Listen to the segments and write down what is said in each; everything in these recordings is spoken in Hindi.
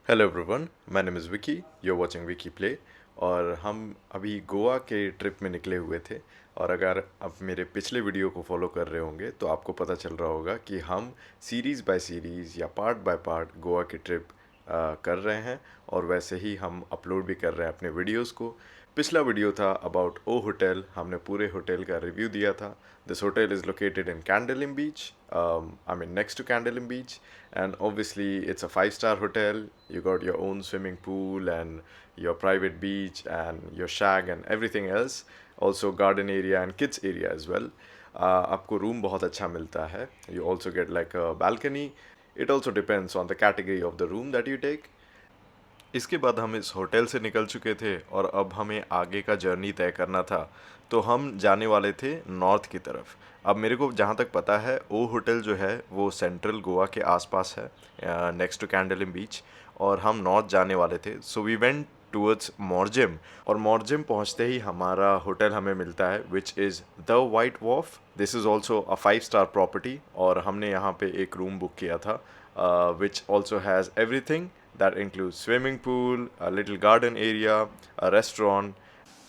Hello everyone, my name is Vicky, you are watching Vicky play. और हम अभी गोवा के ट्रिप में निकले हुए थे। और अगर आप मेरे पिछले वीडियो को फॉलो कर रहे होंगे तो आपको पता चल रहा होगा कि हम सीरीज़ बाय सीरीज़ या पार्ट बाय पार्ट गोवा की ट्रिप कर रहे हैं। और वैसे ही हम अपलोड भी कर रहे हैं अपने वीडियोस को। पिछला वीडियो था अबाउट ओ होटल, हमने पूरे होटल का रिव्यू दिया था। This hotel is located in Candolim beach, I mean next to Candolim beach, and obviously it's a five-star hotel. You got your own swimming pool and your private beach and your shag and everything else, also garden area and kids area as well. आपको रूम बहुत अच्छा मिलता है. You also get like a balcony. It also depends on the category of the room that you take. इसके बाद हम इस होटल से निकल चुके थे और अब हमें आगे का जर्नी तय करना था। तो हम जाने वाले थे नॉर्थ की तरफ। अब मेरे को जहाँ तक पता है ओ होटल जो है वो सेंट्रल गोवा के आसपास है, नेक्स्ट टू कैंडलिम बीच। और हम नॉर्थ जाने वाले थे, so we went towards Morjim. और मॉर्जिम पहुँचते ही हमारा होटल हमें मिलता है which is the White Woaf. This is also a 5-star property. और हमने यहाँ पे एक रूम बुक किया था which also has everything that includes swimming pool, a little garden area, a restaurant.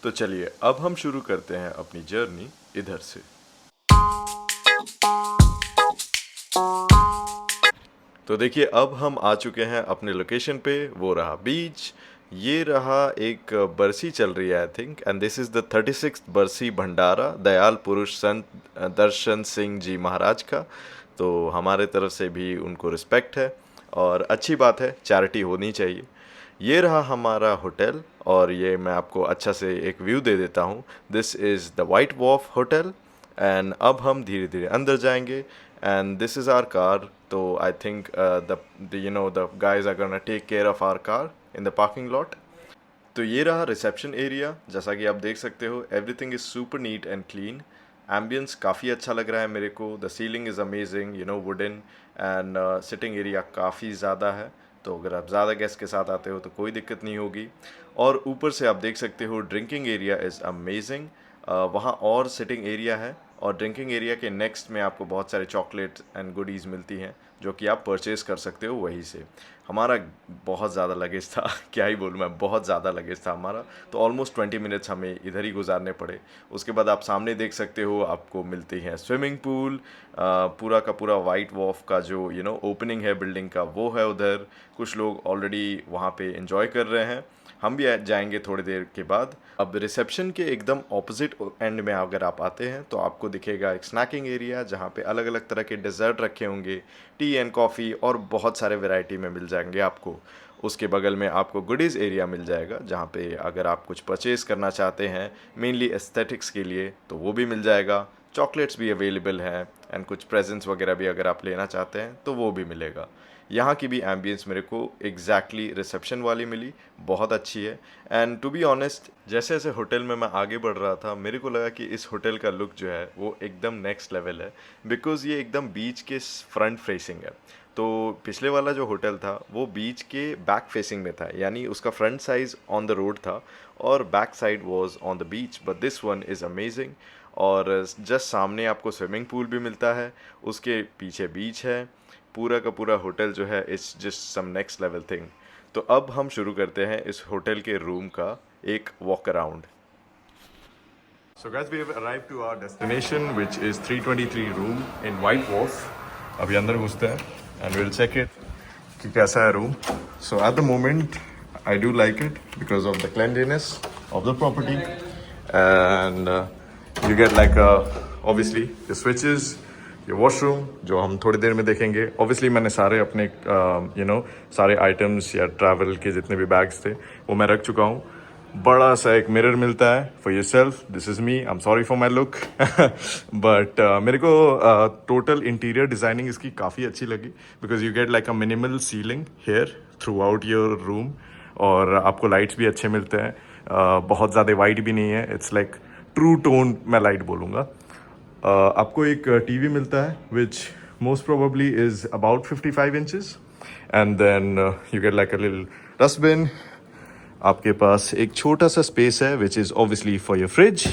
तो चलिए अब हम शुरू करते हैं अपनी जर्नी इधर से। तो देखिए अब हम आ चुके हैं अपने लोकेशन पे। वो रहा बीच, ये रहा एक बरसी चल रही है I think, and this is the 36th बरसी भंडारा दयाल पुरुष संत दर्शन सिंह जी महाराज का। तो हमारे तरफ से भी उनको रिस्पेक्ट है और अच्छी बात है, चैरिटी होनी चाहिए। ये रहा हमारा होटल और ये मैं आपको अच्छा से एक व्यू दे देता हूँ। This is the White Woaf hotel and अब हम धीरे धीरे अंदर जाएंगे and this is our car. तो I think the guys are gonna take care of our car in the parking lot. तो ये रहा रिसेप्शन एरिया, जैसा कि आप देख सकते हो everything is super neat and clean. Ambience काफ़ी अच्छा लग रहा है मेरे को। The ceiling is amazing, wooden and sitting area काफ़ी ज़्यादा है। तो अगर आप ज़्यादा गेस्ट के साथ आते हो तो कोई दिक्कत नहीं होगी। और ऊपर से आप देख सकते हो ड्रिंकिंग एरिया इज़ अमेजिंग। वहाँ और सिटिंग एरिया है और ड्रिंकिंग एरिया के नेक्स्ट में आपको बहुत सारे चॉकलेट एंड गुडीज़ मिलती हैं जो कि आप परचेज़ कर सकते हो वहीं से। हमारा बहुत ज़्यादा लगेज था क्या ही बोलूँ मैं, बहुत ज़्यादा लगेज था हमारा। तो ऑलमोस्ट 20 मिनट्स हमें इधर ही गुजारने पड़े। उसके बाद आप सामने देख सकते हो आपको मिलती हैं स्विमिंग पूल। पूरा का पूरा वाइट वॉफ का जो ओपनिंग है बिल्डिंग का वो है उधर। कुछ लोग ऑलरेडी वहाँ पे एंजॉय कर रहे हैं, हम भी जाएंगे थोड़ी देर के बाद। अब रिसेप्शन के एकदम ऑपोजिट एंड में अगर आप आते हैं तो आपको दिखेगा एक स्नैकिंग एरिया जहाँ पे अलग अलग तरह के डेजर्ट रखे होंगे, टी एंड कॉफ़ी और बहुत सारे वैरायटी में मिल जाएंगे आपको। उसके बगल में आपको गुडीज़ एरिया मिल जाएगा जहाँ पे अगर आप कुछ परचेज़ करना चाहते हैं मेनली एस्थेटिक्स के लिए तो वो भी मिल जाएगा। चॉकलेट्स भी अवेलेबल हैं एंड कुछ प्रेजेंट्स वगैरह भी अगर आप लेना चाहते हैं तो वो भी मिलेगा। यहाँ की भी एम्बियंस मेरे को एग्जैक्टली रिसेप्शन वाली मिली, बहुत अच्छी है। एंड टू बी ऑनेस्ट जैसे जैसे होटल में मैं आगे बढ़ रहा था मेरे को लगा कि इस होटल का लुक जो है वो एकदम नेक्स्ट लेवल है, बिकॉज़ ये एकदम बीच के फ्रंट फेसिंग है। तो पिछले वाला जो होटल था वो बीच के बैक फेसिंग में था, यानी उसका front size on the road था और back side was on the beach, but this one is amazing. और जस्ट सामने आपको स्विमिंग पूल भी मिलता है, उसके पीछे बीच है। पूरा का पूरा होटल जो है it's just some next level thing. तो अब हम शुरू करते हैं इस होटल के रूम का एक walk around. So guys, we have arrived to our destination which is 323 room in White Wolf. अभी अंदर घुसते हैं and we'll check it कि कैसा है room. So at the moment I do like it because of the cleanliness of the property and you get like obviously the switches, your washroom जो हम थोड़ी देर में देखेंगे। Obviously मैंने सारे अपने सारे आइटम्स या ट्रैवल के जितने भी बैग्स थे वो मैं रख चुका हूँ। बड़ा सा एक मिरर मिलता है for yourself, this is me, I am sorry for my look but मेरे को टोटल इंटीरियर डिज़ाइनिंग इसकी काफ़ी अच्छी लगी because you get like a minimal ceiling here throughout your room और आपको लाइट्स भी अच्छे मिलते हैं। बहुत ज़्यादा वाइट भी नहीं है, इट्स लाइक ट्रू टोन मैं लाइट बोलूँगा। आपको एक टीवी मिलता है which most probably is about 55 inches and then you get like a little dustbin. आपके पास एक छोटा सा स्पेस है which is obviously for your fridge.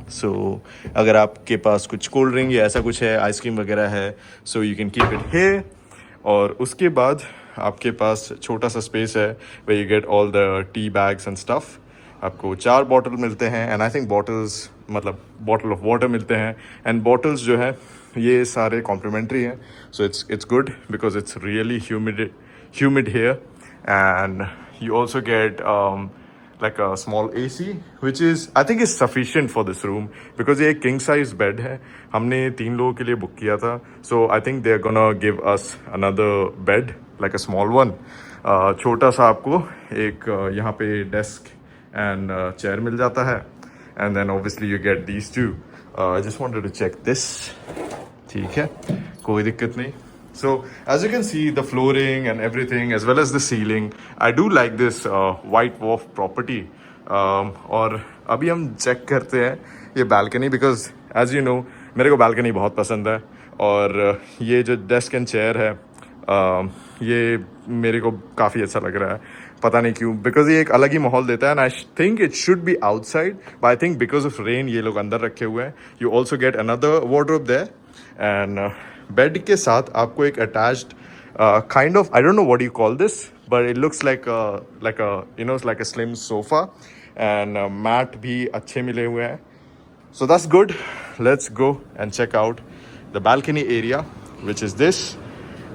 So अगर आपके पास कुछ कोल्ड ड्रिंक या ऐसा कुछ है, आइसक्रीम वगैरह है, so you can keep it here. और उसके बाद आपके पास छोटा सा स्पेस है way you get all the tea bags and stuff. आपको 4 बॉटल मिलते हैं एंड आई थिंक बॉटल्स मतलब बॉटल ऑफ वाटर मिलते हैं एंड बॉटल्स जो है ये सारे कॉम्प्लीमेंट्री हैं। So it's good because it's really humid here, and you also get like a small AC which is I think is sufficient for this room because ये एक king size bed है। हमने 3 लोगों के लिए बुक किया था, so I think they're gonna give us another bed like a small one। छोटा सा आपको एक यहाँ पे डेस्क एंड चेयर मिल जाता है and then obviously you get these two। I just wanted to check this, ठीक है, कोई दिक्कत नहीं। So as you can see the flooring and everything as well as the ceiling, I do like this white wolf property। और अभी हम चेक करते हैं ये balcony because as you know मेरे को balcony बहुत पसंद है और ये जो desk and chair है ये मेरे को काफ़ी अच्छा लग रहा है, पता नहीं क्यों, बिकॉज ये एक अलग ही माहौल देता है and I think it should be outside but I think because of rain ये लोग अंदर रखे हुए हैं। You also get another wardrobe there and bed के साथ आपको एक attached kind of I don't know what you call this but it looks like like a slim sofa and mat भी अच्छे मिले हुए हैं। So that's good. Let's go and check out the balcony area which is this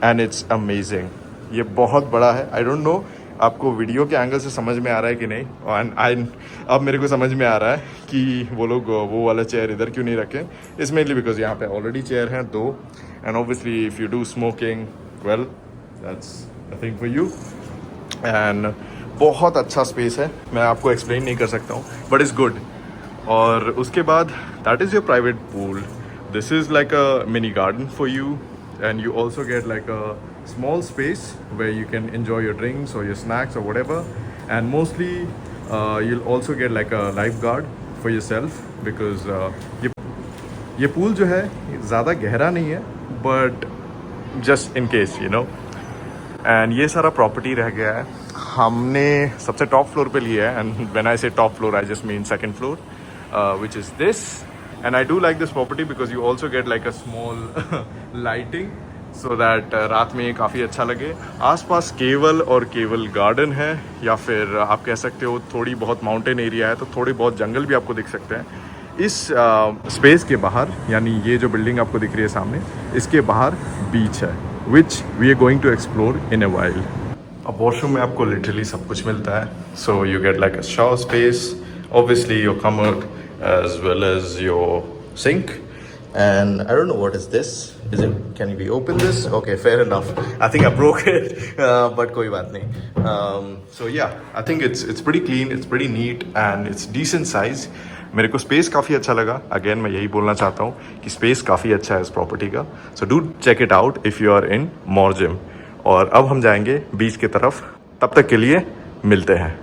and it's amazing. ये बहुत बड़ा है। आई डोंट नो आपको वीडियो के एंगल से समझ में आ रहा है कि नहीं, एंड आई अब मेरे को समझ में आ रहा है कि वो लोग वो वाला चेयर इधर क्यों नहीं रखे। इट्स मेनली बिकॉज यहाँ पे ऑलरेडी चेयर हैं 2 and obviously if you do smoking well that's nothing for you. And बहुत अच्छा स्पेस है, मैं आपको एक्सप्लेन नहीं कर सकता हूँ बट इट्स गुड। और उसके बाद that is your private pool. This is like a mini garden for you and you also get like a small space where you can enjoy your drinks or your snacks or whatever, and mostly you'll also get like a lifeguard for yourself because ये pool जो है ज़्यादा गहरा नहीं है but just in case you know। and ये सारा property रह गया है, हमने सबसे top floor पे लिया है and when I say top floor I just mean second floor which is this। and I do like this property because you also get like a small lighting so that रात में काफ़ी अच्छा लगे। आसपास केवल और केवल गार्डन है या फिर आप कह सकते हो थोड़ी बहुत माउंटेन एरिया है तो थोड़ी बहुत जंगल भी आपको दिख सकते हैं। इस स्पेस के बाहर यानी ये जो बिल्डिंग आपको दिख रही है सामने इसके बाहर बीच है which we are going to explore in a while. अब वॉशरूम में आपको लिटरली सब कुछ मिलता है, so you get like a shower space, obviously your commode as well as your sink, and I don't know what is this, is it, can we open this? Okay, fair enough, I think I broke it but koi baat nahi। so yeah, I think it's pretty clean, it's pretty neat and it's decent size। मेरे को स्पेस काफ़ी अच्छा लगा। अगेन मैं यही बोलना चाहता हूँ कि स्पेस काफ़ी अच्छा है इस प्रॉपर्टी का, so do check it out if you are in Morjim. और अब हम जाएंगे बीच की तरफ, तब तक के लिए मिलते हैं।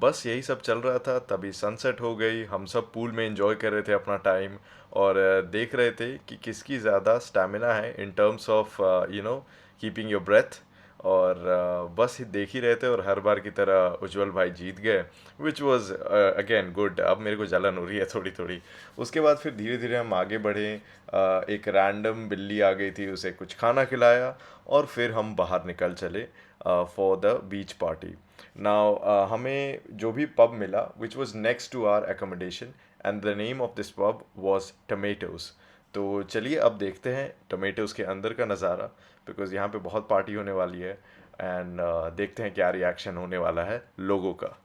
बस यही सब चल रहा था, तभी सनसेट हो गई, हम सब पूल में एंजॉय कर रहे थे अपना टाइम, और देख रहे थे कि किसकी ज़्यादा स्टैमिना है in terms of keeping your breath. और बस ही देख ही रहे थे, और हर बार की तरह उज्जवल भाई जीत गए, विच वॉज अगेन गुड। अब मेरे को जलन हो रही है थोड़ी थोड़ी। उसके बाद फिर धीरे धीरे हम आगे बढ़े, एक रैंडम बिल्ली आ गई थी, उसे कुछ खाना खिलाया, और फिर हम बाहर निकल चले for the beach party. Now हमें जो भी पब मिला which was next to our accommodation, and the name of this pub was tomatoes. तो चलिए अब देखते हैं टमेटोज़ के अंदर का नज़ारा, बिकॉज़ यहाँ पे बहुत पार्टी होने वाली है, एंड देखते हैं क्या रिएक्शन होने वाला है लोगों का।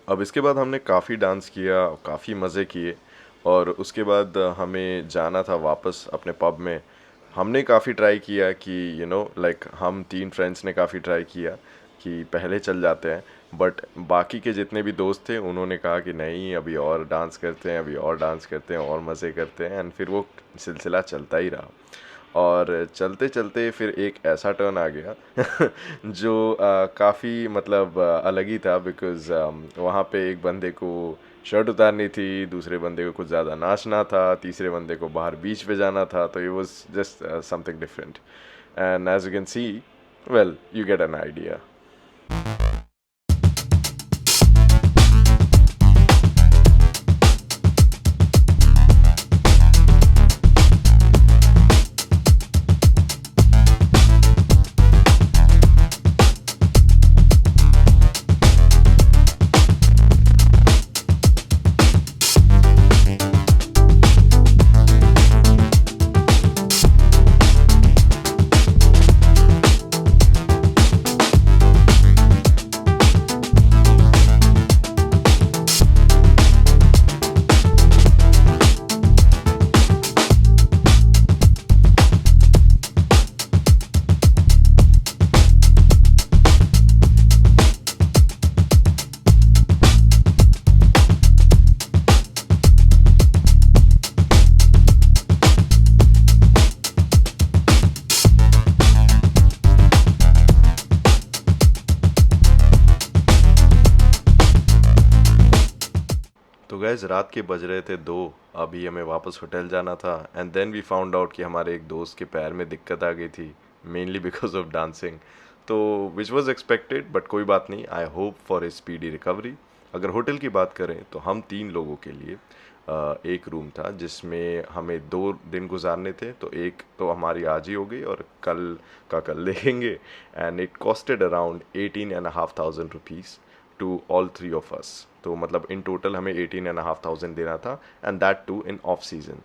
अब इसके बाद हमने काफ़ी डांस किया, काफ़ी मज़े किए, और उसके बाद हमें जाना था वापस अपने पब में। हमने काफ़ी ट्राई किया कि लाइक हम 3 फ्रेंड्स ने काफ़ी ट्राई किया कि पहले चल जाते हैं, बट बाकी के जितने भी दोस्त थे उन्होंने कहा कि नहीं, अभी और डांस करते हैं, अभी और डांस करते हैं, और मज़े करते हैं, एंड फिर वो सिलसिला चलता ही रहा। और चलते चलते फिर एक ऐसा टर्न आ गया जो काफ़ी मतलब अलग ही था, बिकॉज़ वहाँ पे एक बंदे को शर्ट उतारनी थी, दूसरे बंदे को कुछ ज़्यादा नाचना था, तीसरे बंदे को बाहर बीच पे जाना था, तो it was just something different, and as you can see, well, you get an idea. तो गैस रात के बज रहे थे 2, अभी हमें वापस होटल जाना था, and then we found out कि हमारे एक दोस्त के पैर में दिक्कत आ गई थी, मेनली बिकॉज ऑफ डांसिंग। तो विच वॉज एक्सपेक्टेड, बट कोई बात नहीं, I hope for a speedy recovery. अगर होटल की बात करें तो हम 3 लोगों के लिए एक रूम था जिसमें हमें 2 दिन गुजारने थे, तो एक तो हमारी आज ही हो गई और कल का कल देखेंगे, and it costed around 18,500 rupees to all 3 of us. तो मतलब इन टोटल हमें 18,500 देना था, and that too in off season.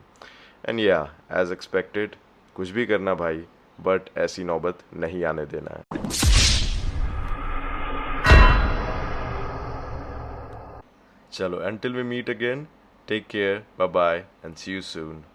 And yeah as expected कुछ भी करना भाई, बट ऐसी नौबत नहीं आने देना है। चलो, until we meet again, take care, bye bye and see you soon.